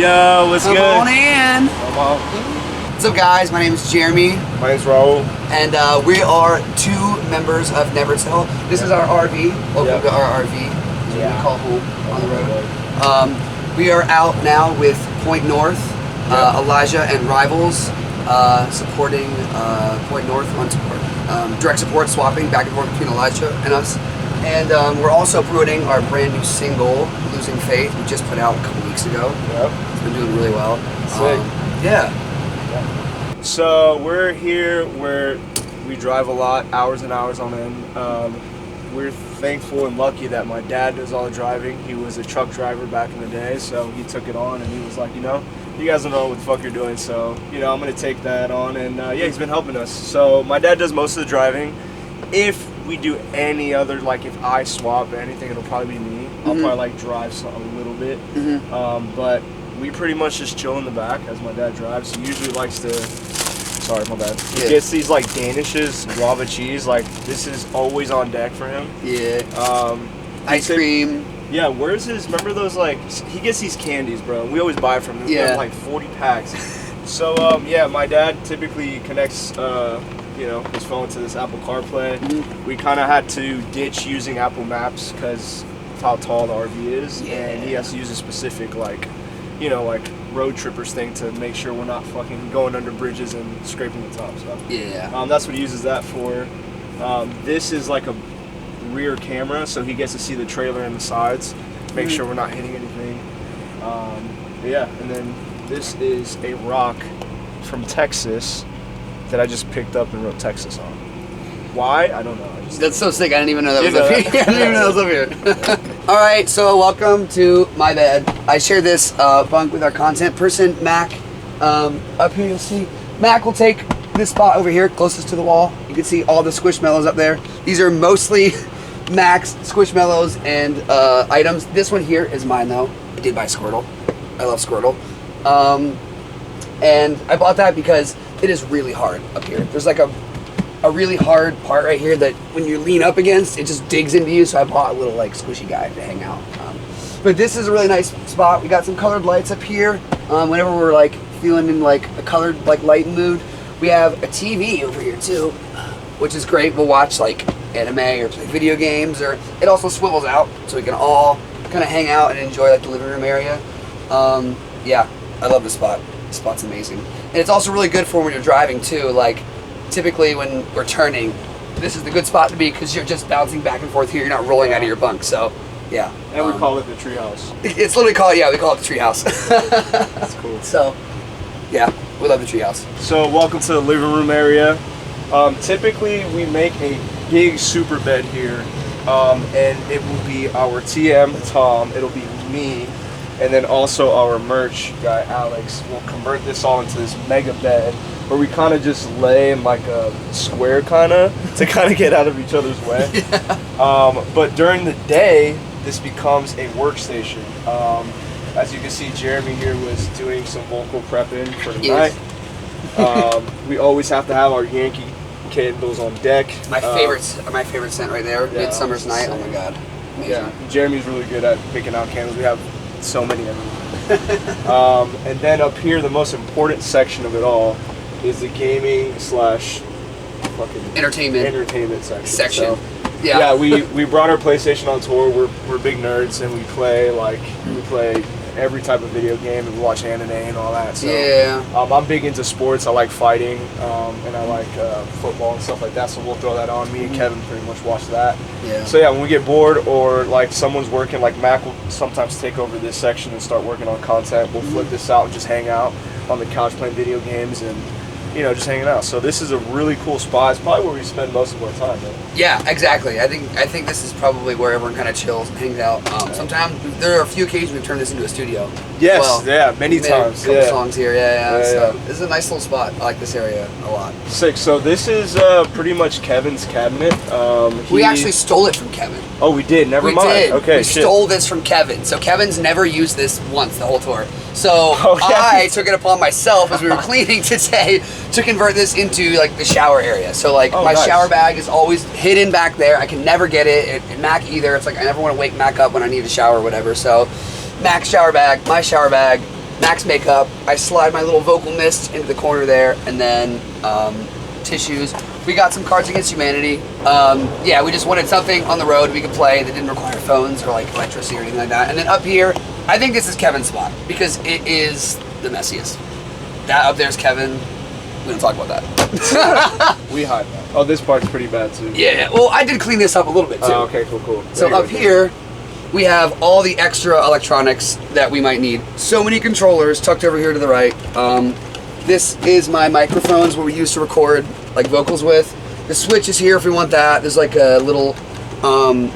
Yo, what's good? Come on in. Come on. What's up, guys? My name is Jeremy. My name's Raul. And we are two members of Nevertel. This is our RV. Welcome to our RV. Is what we call home on the road. We are out now with Point North, Elijah and Rivals, supporting Point North on tour. Direct support, swapping back and forth between Elijah and us. And we're also promoting our brand new single, Losing Faith, we just put out a couple weeks ago. Yep. It's been doing really well. Sick. Yeah. So we're here where we drive a lot, hours and hours on end. We're thankful and lucky that my dad does all the driving. He was a truck driver back in the day, so he took it on and he was like, you know, you guys don't know what the fuck you're doing, so, you know, I'm going to take that on. And yeah, he's been helping us. So my dad does most of the driving. If we do any other, like if I swap anything, it'll probably be me. I'll probably like drive a little bit. But we pretty much just chill in the back as my dad drives. He usually likes to, sorry, my bad. He gets these like Danishes, guava cheese, like this is always on deck for him. Yeah. Ice cream. Yeah, where's his, remember those like, he gets these candies, bro, and we always buy from him. We have like 40 packs. So yeah, my dad typically connects, you know, his phone to this Apple CarPlay. We kind of had to ditch using Apple Maps because of how tall the RV is, and he has to use a specific like, you know, like road trippers thing to make sure we're not fucking going under bridges and scraping the top. So that's what he uses that for. This is like a rear camera, so he gets to see the trailer and the sides, make sure we're not hitting anything. Yeah, and then this is a rock from Texas that I just picked up and wrote Texas on. Why? I don't know. That's so sick. I didn't even know that was up here. I didn't even know that was up here. All right, so welcome to my bed. I share this bunk with our content person, Mac. Up here you'll see Mac will take this spot over here closest to the wall. You can see all the Squishmallows up there. These are mostly Mac's Squishmallows and items. This one here is mine though. I did buy Squirtle. I love Squirtle. And I bought that because it is really hard up here. There's like a really hard part right here that when you lean up against, it just digs into you. So I bought a little like squishy guy to hang out. But this is a really nice spot. We got some colored lights up here. Whenever we're like feeling in like a colored like light mood, we have a TV over here too, which is great. We'll watch like anime or play video games, or it also swivels out so we can all kind of hang out and enjoy like the living room area. Yeah, I love this spot. This spot's amazing. And it's also really good for when you're driving too. Like typically when we're turning, this is the good spot to be because you're just bouncing back and forth here. You're not rolling out of your bunk. So yeah. And we call it the treehouse. It's literally called, we call it the treehouse. That's cool. So yeah, we love the treehouse. So welcome to the living room area. Typically we make a big super bed here, and it will be our TM, Tom, it'll be me, and then also our merch guy, Alex, will convert this all into this mega bed where we kind of just lay in like a square to get out of each other's way. But during the day, this becomes a workstation. As you can see, Jeremy here was doing some vocal prepping for tonight. We always have to have our Yankee candles on deck. My favorite scent right there. Midsummer's Night. Oh my god. Amazing. Yeah, Jeremy's really good at picking out candles. We have so many of them. And then up here, the most important section of it all is the gaming / fucking entertainment section. So, yeah, we brought our PlayStation on tour. We're big nerds and we play every type of video game and we watch anime and all that. So I'm big into sports. I like fighting and I like football and stuff like that. So we'll throw that on. Me and Kevin pretty much watch that. So yeah, when we get bored or like someone's working, like Mac will sometimes take over this section and start working on content. We'll flip this out and just hang out on the couch playing video games and, you know, just hanging out. So this is a really cool spot. It's probably where we spend most of our time, though. Yeah, exactly. I think this is probably where everyone kind of chills and hangs out. Sometimes there are a few occasions we've turned this into a studio. Yes, many times. A couple songs here, so this is a nice little spot. I like this area a lot. Sick. So this is pretty much Kevin's cabinet. We actually stole it from Kevin. Oh, we did. Never mind. Did. Okay, we stole this from Kevin. So Kevin's never used this once the whole tour. So I took it upon myself as we were cleaning today to convert this into like the shower area. So like my shower bag is always hidden back there. I can never get it. And Mac either. It's like I never want to wake Mac up when I need a shower or whatever. So Mac's shower bag, my shower bag, Max makeup. I slide my little vocal mist into the corner there, and then tissues. We got some Cards Against Humanity. Yeah, we just wanted something on the road we could play that didn't require phones or like electricity or anything like that. And then up here, I think this is Kevin's spot because it is the messiest. That up there's Kevin. We don't talk about that. We hide that. Oh, this part's pretty bad too. Yeah, well, I did clean this up a little bit too. Oh, okay, cool. So up here, we have all the extra electronics that we might need. So many controllers tucked over here to the right. This is my microphones what we used to record like vocals with. The switch is here if we want that. There's like a little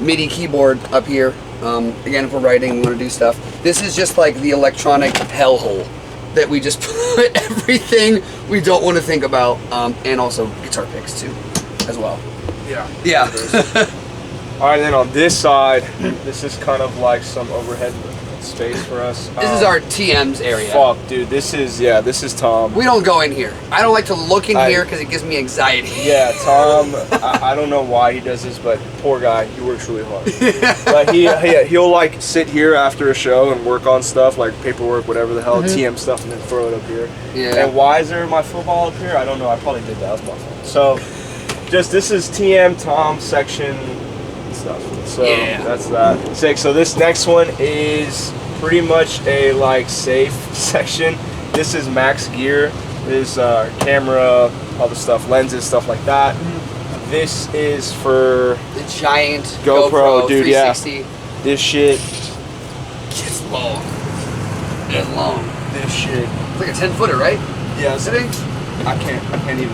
MIDI keyboard up here. Again, if we're writing, we want to do stuff. This is just like the electronic hellhole that we just put everything we don't want to think about, and also guitar picks too, as well. Yeah. All right, then on this side, this is kind of like some overhead space for us. This is our TM's area. Fuck, dude, this is Tom. We don't go in here. I don't like to look in here because it gives me anxiety. Yeah, Tom, I don't know why he does this, but poor guy, he works really hard. But he'll like sit here after a show and work on stuff like paperwork, whatever the hell, TM stuff, and then throw it up here. Yeah. And why is there my football up here? I don't know. I probably did that. That was my fault. So, just this is TM Tom section stuff. So that's that. Sick. So this next one is pretty much a like safe section. This is Max gear. This camera, all the stuff, lenses, stuff like that. This is for the giant GoPro dude. 360. Yeah. This shit gets long. It's long. This shit. It's like a 10-footer, right? Yeah. Sitting. I can't even.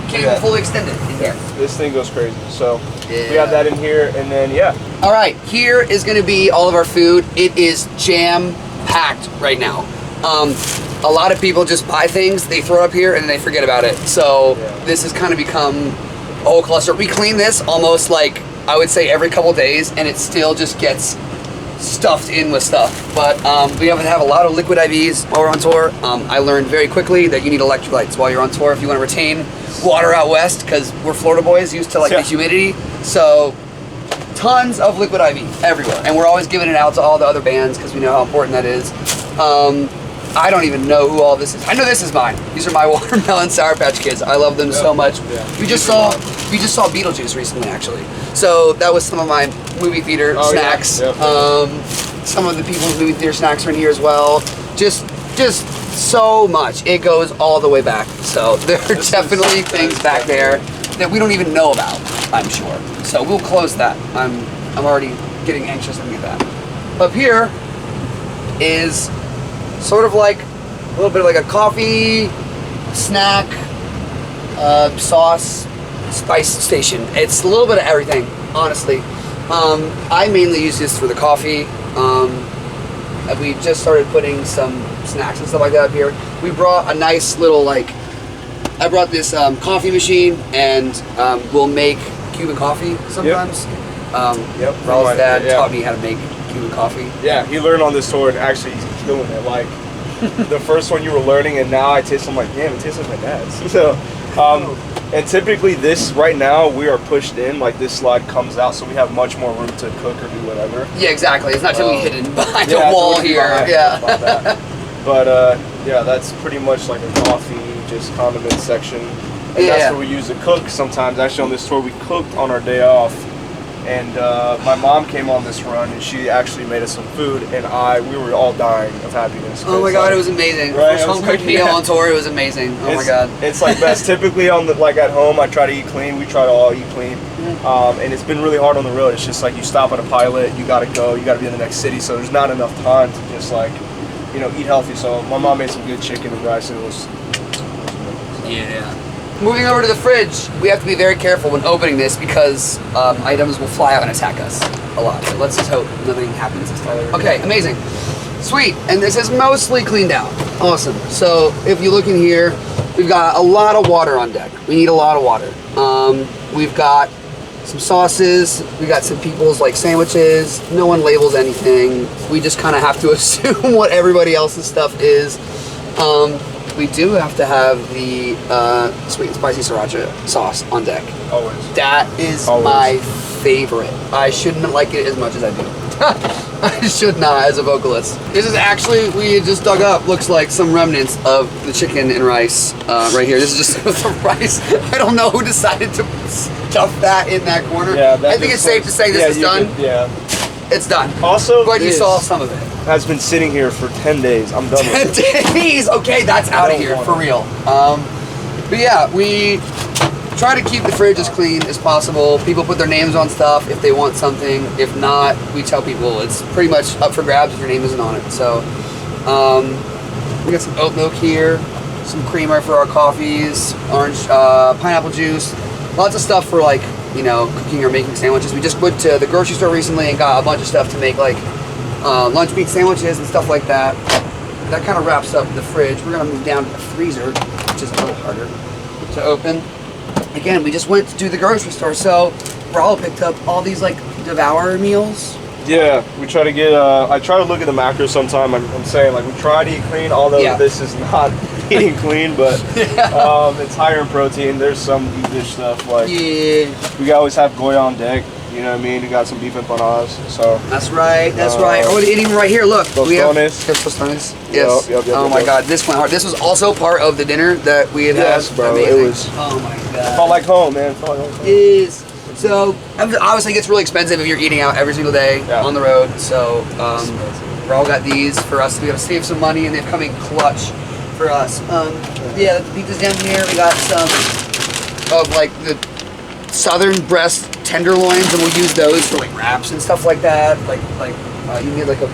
Can't even fully extend it in here. This thing goes crazy. So we have that in here, and then All right, here is going to be all of our food. It is jam-packed right now. A lot of people just buy things, they throw it up here, and then they forget about it. So this has kind of become a whole cluster. We clean this almost like, I would say, every couple days, and it still just gets stuffed in with stuff. But we have a lot of liquid IVs while we're on tour. I learned very quickly that you need electrolytes while you're on tour if you want to retain water out west, because we're Florida boys used to like the humidity. So tons of liquid IV everywhere, and we're always giving it out to all the other bands because we know how important that is. I don't even know who all this is. I know this is mine. These are my Watermelon Sour Patch Kids. I love them so much. We just saw Beetlejuice recently, actually. So that was some of my movie theater snacks. Some of the people's movie theater snacks are in here as well. Just so much. It goes all the way back. So there are definitely things back there that we don't even know about, I'm sure. So we'll close that. I'm already getting anxious looking at that. Up here is sort of like a little bit like a coffee, snack, sauce, spice station. It's a little bit of everything, honestly. I mainly use this for the coffee. We just started putting some snacks and stuff like that up here. We brought a nice little I brought this coffee machine, and we'll make Cuban coffee sometimes. Raul's dad taught me how to make Cuban coffee. Yeah, he learned on this tour, and actually he's killing it. Like the first one you were learning, and now I taste. I'm like, damn, it tastes like my dad's. So, and typically this right now we are pushed in. Like this slide comes out, so we have much more room to cook or do whatever. Yeah, exactly. It's not typically hidden behind a wall here. But yeah, that's pretty much like a coffee, just condiment section. And that's where we use to cook sometimes. Actually, on this tour, we cooked on our day off. And my mom came on this run, and she actually made us some food, and we were all dying of happiness. Oh my god, it was amazing. Right? First home cooked meal on tour, it was amazing. Oh my god. It's like best. Typically on at home, I try to eat clean. We try to all eat clean, and it's been really hard on the road. It's just like you stop at a pilot, you gotta go, you gotta be in the next city, so there's not enough time to just eat healthy. So my mom made some good chicken and rice. It was Moving over to the fridge, we have to be very careful when opening this because items will fly out and attack us a lot. So let's just hope nothing happens this time. Okay, amazing. Sweet, and this is mostly cleaned out. Awesome. So if you look in here, we've got a lot of water on deck. We need a lot of water. We've got some sauces. We got some people's sandwiches. No one labels anything. We just kind of have to assume what everybody else's stuff is. We do have to have the sweet and spicy sriracha sauce on deck. always. That is my favorite. I shouldn't like it as much as I do. I should not as a vocalist. This is actually, we just dug up, looks like some remnants of the chicken and rice right here. This is just some rice. I don't know who decided to stuff that in that corner. Yeah, I think it's safe to say this is done. Yeah. It's done. Also, but you saw some of it. Has been sitting here for 10 days. I'm done with it. 10 days? Okay, that's out of here, for real. But yeah, we try to keep the fridge as clean as possible. People put their names on stuff if they want something. If not, we tell people it's pretty much up for grabs if your name isn't on it. So, we got some oat milk here, some creamer for our coffees, orange, pineapple juice, lots of stuff for like, you know, cooking or making sandwiches. We just went to the grocery store recently and got a bunch of stuff to make like lunch meat sandwiches and stuff like that. That kind of wraps up the fridge. We're gonna move down to the freezer, which is a little harder to open. Again, we just went to do the grocery store, so Raul picked up all these like Devour meals. Yeah, we try to get, I try to look at the macros sometime. I'm saying like we try to eat clean, although this is not eating clean, but it's higher in protein. There's some deep dish stuff like, we always have Goya on deck. You know what I mean? We got some beef empanadas, so. That's right, that's right. Oh, and even right here, look. Tostones. Tostones. Yes. Yep, oh my God, this went hard. This was also part of the dinner that we had Yes, had. bro, Amazing. it was. Oh my God. Felt like home, man. Felt like home. It is. So, obviously it gets really expensive if you're eating out every single day on the road. So, Raul got these for us to be able to save some money, and they've come in clutch for us. Yeah, the pizza's down here. We got some of like the southern breast tenderloins, and we'll use those for like wraps and stuff like that. Like you need like a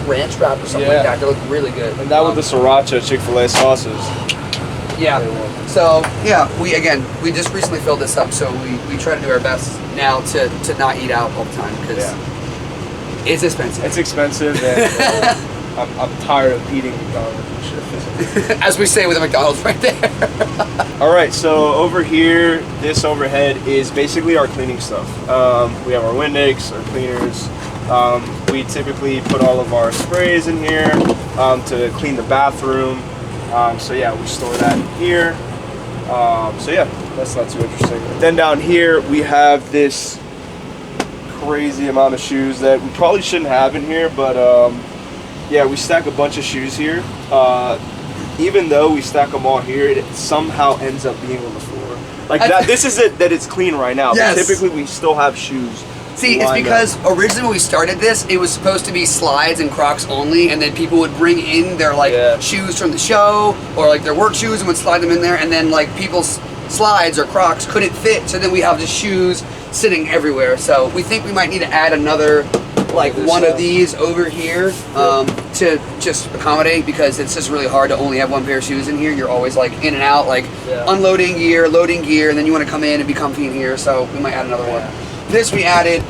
ranch wrap or something like that. They look really good. And that with the sriracha Chick-fil-A sauces. Yeah. So yeah, we just recently filled this up, so we try to do our best now to not eat out all the time because it's expensive. It's expensive, and I'm tired of eating McDonald's and shit. As we say with the McDonald's right there. All right, so over here, this overhead is basically our cleaning stuff. We have our Windex, our cleaners. We typically put all of our sprays in here to clean the bathroom. So yeah, we store that in here. So yeah, that's not too interesting. Then down here, we have this crazy amount of shoes that we probably shouldn't have in here, but yeah, we stack a bunch of shoes here. Even though we stack them all here, it somehow ends up being on the floor. Like that. This is it that it's clean right now. Yes. But typically, we still have shoes. See, it's because originally when we started this, it was supposed to be slides and Crocs only, and then people would bring in their like shoes from the show or like their work shoes and would slide them in there, and then like people's slides or Crocs couldn't fit, so then we have the shoes sitting everywhere. So we think we might need to add another like one of these over here to just accommodate, because it's just really hard to only have one pair of shoes in here. You're always like in and out, like unloading gear, loading gear, and then you want to come in and be comfy in here, so we might add another one. This we added,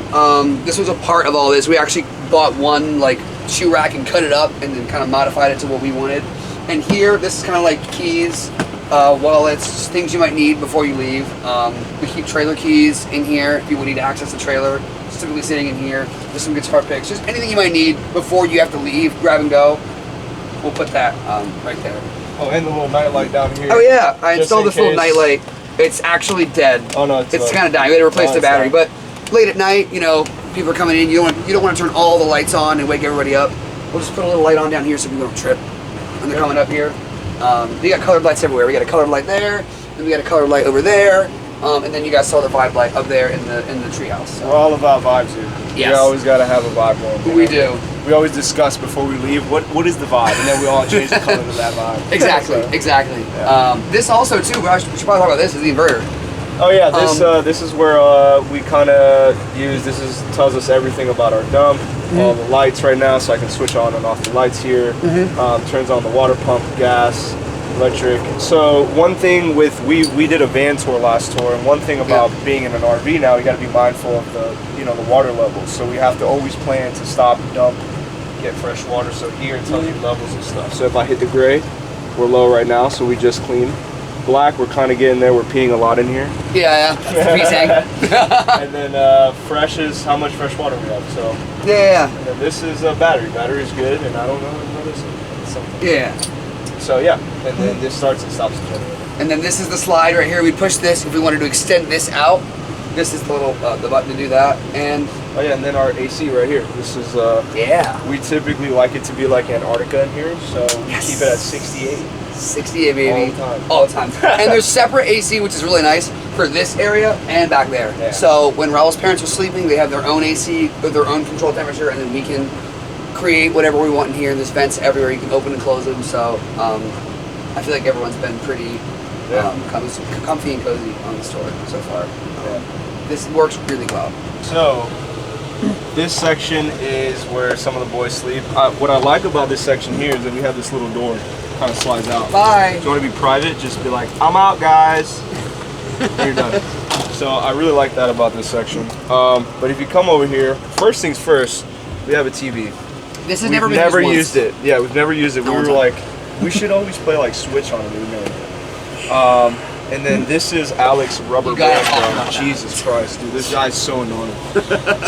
this was a part of all this. We actually bought one like shoe rack and cut it up and then kind of modified it to what we wanted. And here, this is kind of like keys, wallets, just things you might need before you leave. We keep trailer keys in here if people need to access the trailer. It's typically sitting in here. There's some guitar picks, just anything you might need before you have to leave, grab and go. We'll put that right there. Oh, and the little nightlight down here. Oh yeah, I installed this little nightlight. It's actually dead. Oh no, it's kind of dying. We had to replace the battery, but late at night, you know, people are coming in. You don't want to turn all the lights on and wake everybody up. We'll just put a little light on down here so people don't trip when they're coming up here. We got colored lights everywhere. We got a colored light there, and we got a colored light over there, and then you guys saw the vibe light up there in the treehouse. So. We're all about vibes here. Yes. We always got to have a vibe going. We do. We always discuss before we leave what is the vibe, and then we all change the color to that vibe. Exactly, exactly. Yeah. This also too. We should probably talk about this. Is the inverter. Oh yeah, this is where we kind of use. Tells us everything about our dump. All the lights right now, so I can switch on and off the lights here. Turns on the water pump, gas, electric. So one thing we did a van tour last tour, and one thing about being in an RV now, you got to be mindful of the water levels. So we have to always plan to stop, dump, get fresh water. So here it tells you levels and stuff. So if I hit the gray, we're low right now, so we just clean. Black, we're kind of getting there. We're peeing a lot in here. Yeah. And then fresh is how much fresh water we have. So yeah. And then this is a battery. Battery's good, and I don't know this is something. Yeah. So yeah, and then this starts and stops the generator. And then this is the slide right here. We push this if we wanted to extend this out. This is the little the button to do that, and oh yeah, and then our AC right here. This is yeah. We typically like it to be like Antarctica in here, so Yes. we keep it at 68. 68, baby. All the time. All the time. And there's separate AC, which is really nice for this area and back there. Yeah. So when Raul's parents are sleeping, they have their own AC with their own control temperature, and then we can create whatever we want in here. And there's vents everywhere. You can open and close them. So I feel like everyone's been pretty comfy and cozy on the store so far. This works really well. So this section is where some of the boys sleep. What I like about this section here is that we have this little door. Kind of slides out. Bye. If you want to be private, just be like, I'm out, guys. And you're done. So I really like that about this section. But if you come over here, first things first, we have a TV. This has We've never been never used used it. Yeah, we've never used it. We were like, we should always play like Switch on it. And then this is Alex rubber band drum. Jesus Christ, dude, this guy's so annoying.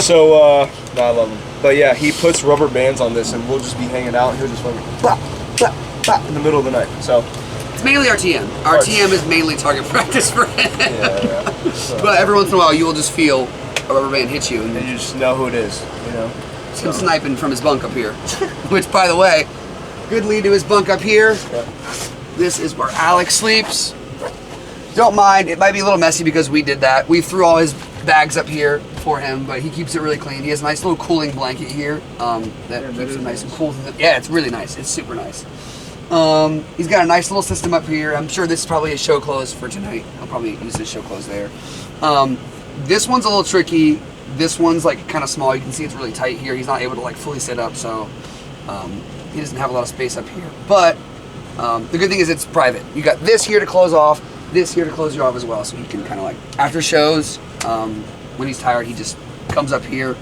So, no, I love him. But yeah, he puts rubber bands on this, and we'll just be hanging out, and he'll just fucking blah, blah, blah, in the middle of the night. So it's mainly our TM. Our TM is mainly target practice for him. Yeah. So, but every once in a while, you will just feel a rubber band hit you, and you just know who it is, you know. So. Him sniping from his bunk up here, which, by the way, good lead to his bunk up here. Yeah. This is where Alex sleeps. Don't mind, it might be a little messy because we did that. We threw all his bags up here for him, but he keeps it really clean. He has a nice little cooling blanket here that keeps him nice and cool. Yeah, it's really nice. It's super nice. He's got a nice little system up here. I'm sure this is probably his show clothes for tonight. I'll probably use his show clothes there. This one's a little tricky. This one's like kind of small. You can see it's really tight here. He's not able to like fully sit up, so he doesn't have a lot of space up here. But the good thing is it's private. You got this here to close off, this here to close you off as well, so he can kind of like, after shows, when he's tired, he just comes up here,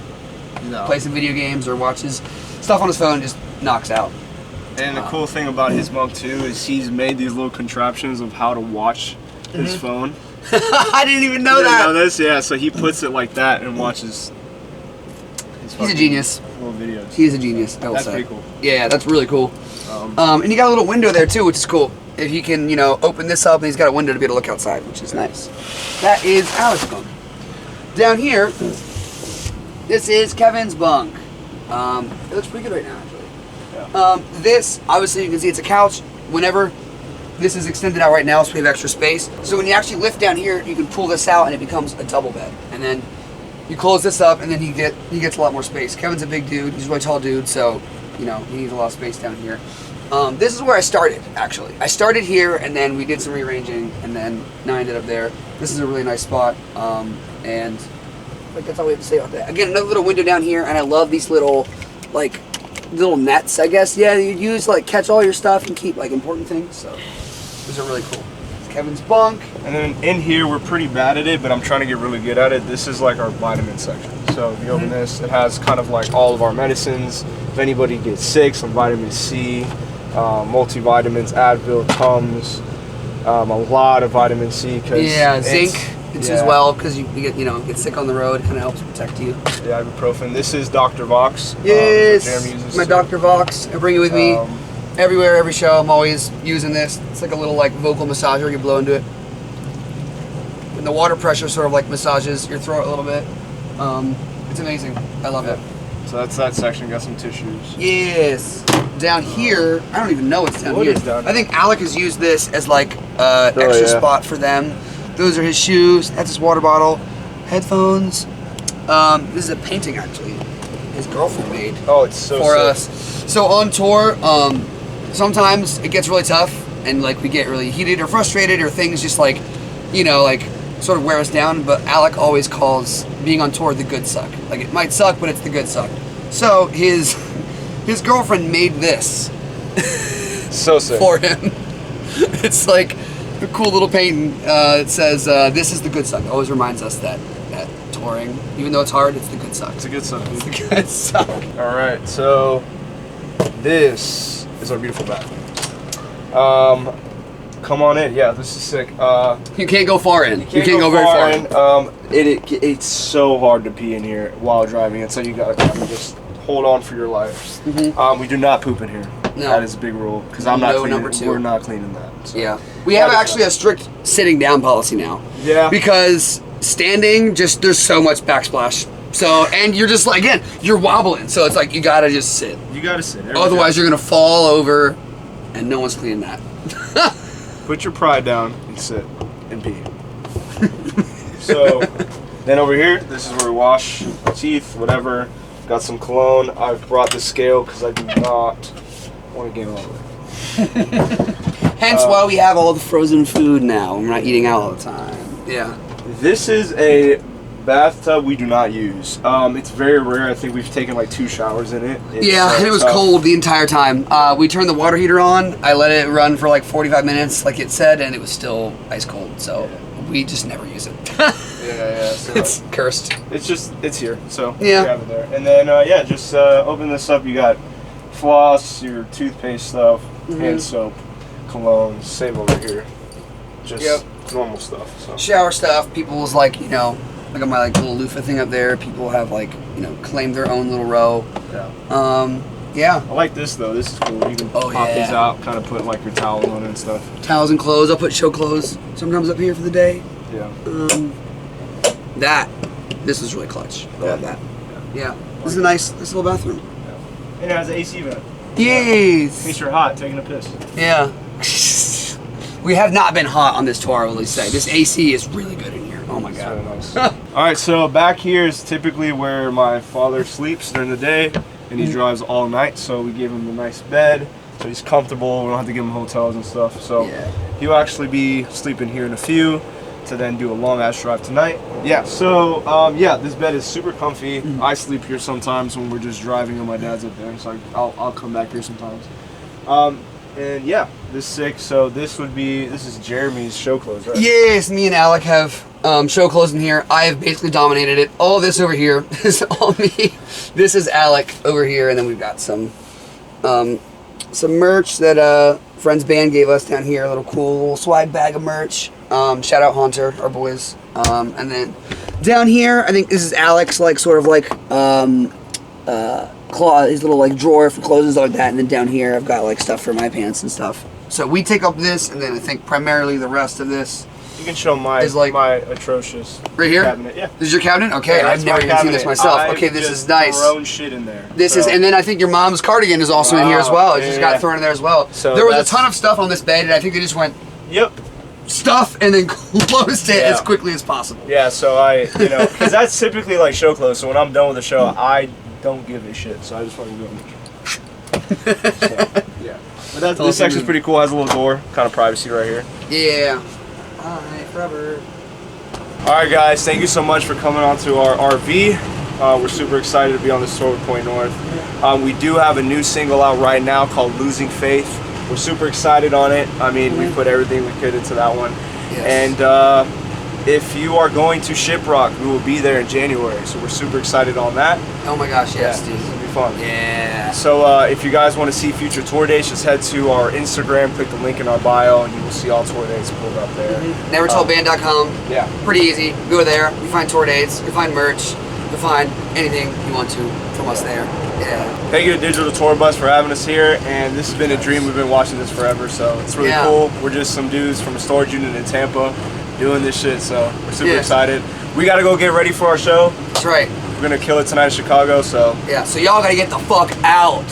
plays some video games or watches stuff on his phone and just knocks out. And the cool thing about his bunk too is he's made these little contraptions of how to watch his phone. I didn't even know you that. Didn't know this? Yeah, so he puts it like that and watches. He's a genius. Little videos. He is a genius. I will That's say. pretty cool. Yeah, that's really cool. And you got a little window there too, which is cool. If you can, open this up, and he's got a window to be able to look outside, which is nice. That is Alex's bunk. Down here, this is Kevin's bunk. It looks pretty good right now, actually. Yeah. This, obviously, you can see it's a couch. Whenever this is extended out right now, so we have extra space. So when you actually lift down here, you can pull this out, and it becomes a double bed. And then you close this up, and then he gets a lot more space. Kevin's a big dude. He's a really tall dude, so he needs a lot of space down here. This is where I started, actually. I started here, and then we did some rearranging, and then now I ended up there. This is a really nice spot, and I think that's all we have to say about that. Again, another little window down here, and I love these little, little nets, I guess. Yeah, you use, catch all your stuff and keep, important things, so those are really cool. It's Kevin's bunk. And then in here, we're pretty bad at it, but I'm trying to get really good at it. This is our vitamin section. So if you open this, it has kind of all of our medicines. If anybody gets sick, some vitamin C, multivitamins, Advil, Tums, a lot of vitamin C. Zinc as well, because you get sick on the road. It kind of helps protect you. Yeah, ibuprofen. This is Dr. Vox. Yes, my Dr. Vox. I bring it with me everywhere, every show. I'm always using this. It's like a little vocal massager. You blow into it, and the water pressure sort of massages your throat a little bit. It's amazing. I love it. So that's that section. Got some tissues. Yes. Down here, I don't even know what's down here. Down I think Alec has used this as extra spot for them. Those are his shoes. That's his water bottle. Headphones. This is a painting actually. His girlfriend made. Oh, it's so for sick. us. So on tour, sometimes it gets really tough, and we get really heated or frustrated, or things just sort of wear us down. But Alec always calls being on tour the good suck. It might suck, but it's the good suck. So his girlfriend made this so sick for him. It's a cool little painting. It says, "This is the good suck." It always reminds us that touring, even though it's hard, it's the good suck. It's a good suck. It's the good suck. All right, so this is our beautiful bathroom. Come on in. Yeah, this is sick. You can't go far in. You can't go very far in. It's so hard to pee in here while driving, and so you gotta kind of just hold on for your life. We do not poop in here. No. That is a big rule because I'm not cleaning. Number 2. We're not cleaning that. So. Yeah, we have actually a strict sitting down policy now. Yeah. Because standing, just there's so much backsplash. So, and you're just like, again, you're wobbling. So it's like, you gotta just sit. You gotta sit. Otherwise, you're gonna fall over, and no one's cleaning that. Put your pride down and sit and pee. So, then over here, this is where we wash teeth, whatever. Got some cologne. I've brought the scale because I do not want to gain all of it. Hence why we have all the frozen food now. We're not eating out all the time. Yeah. This is a bathtub we do not use. It's very rare. I think we've taken like 2 showers in it. And it was cold the entire time. We turned the water heater on. I let it run for like 45 minutes, like it said, and it was still ice cold. So we just never use it. Yeah. So it's cursed. It's here. So yeah. We have it there. And then just open this up. You got floss, your toothpaste stuff, hand soap, cologne. Same over here. Just normal stuff. So. Shower stuff. People's like, I got my like little loofah thing up there. People have like, claimed their own little row. Yeah. I like this though. This is cool. You can pop these out, kind of put like your towels on it and stuff. Towels and clothes. I'll put show clothes sometimes up here for the day. Yeah. This is really clutch. I love that. Yeah. This is a nice little bathroom. Yeah. And it has an AC vent. Yes. In case you're hot, taking a piss. Yeah. We have not been hot on this tour, I will say. This AC is really good in here. Oh my god. Really nice. Alright, so back here is typically where my father sleeps during the day, and he drives all night, so we gave him a nice bed, so he's comfortable. We don't have to give him hotels and stuff. So he'll actually be sleeping here in a few to then do a long ass drive tonight. Yeah, so this bed is super comfy. I sleep here sometimes when we're just driving and my dad's up there, so I'll come back here sometimes. And yeah, this is sick. So this is Jeremy's show clothes, right? Yes, me and Alec have show clothes in here. I have basically dominated it. All this over here is all me. This is Alec over here, and then we've got some merch that friend's band gave us down here. A little cool little swag bag of merch. Shout out Haunter, our boys. And then down here, I think this is Alec's like sort of like his little like drawer for clothes and stuff like that. And then down here, I've got like stuff for my pants and stuff. So we take up this, and then I think primarily the rest of this. You can show my atrocious right here. Cabinet. Yeah. This is your cabinet? Okay, I've never even seen this myself. Okay, this is nice. Thrown shit in there. This is, and then I think your mom's cardigan is also in here as well. It just got thrown in there as well. So there was a ton of stuff on this bed, and I think they just went. Yep. Stuff and then closed it as quickly as possible. Yeah, so because that's typically like show clothes. So when I'm done with the show, I don't give a shit. So I just want to do it. So, yeah. But this section's pretty cool. It has a little door, kind of privacy right here. Yeah. Alright, forever. Alright guys, thank you so much for coming on to our RV. We're super excited to be on this tour with Point North. We do have a new single out right now called Losing Faith. We're super excited on it. I mean, we put everything we could into that one. Yes. And if you are going to Shiprock, we will be there in January. So we're super excited on that. Oh my gosh, yes, dude. It's going to be fun. Yeah. So if you guys want to see future tour dates, just head to our Instagram, click the link in our bio, and you will see all tour dates pulled up there. Nevertelband.com. Yeah. Pretty easy. Go there. You find tour dates. You find merch. You find anything you want to from us there. Yeah. Thank you to Digital Tour Bus for having us here, and this has been a dream. We've been watching this forever, so it's really cool. We're just some dudes from a storage unit in Tampa doing this shit, so we're super excited. We gotta go get ready for our show. That's right. We're gonna kill it tonight in Chicago, so. Yeah, so y'all gotta get the fuck out.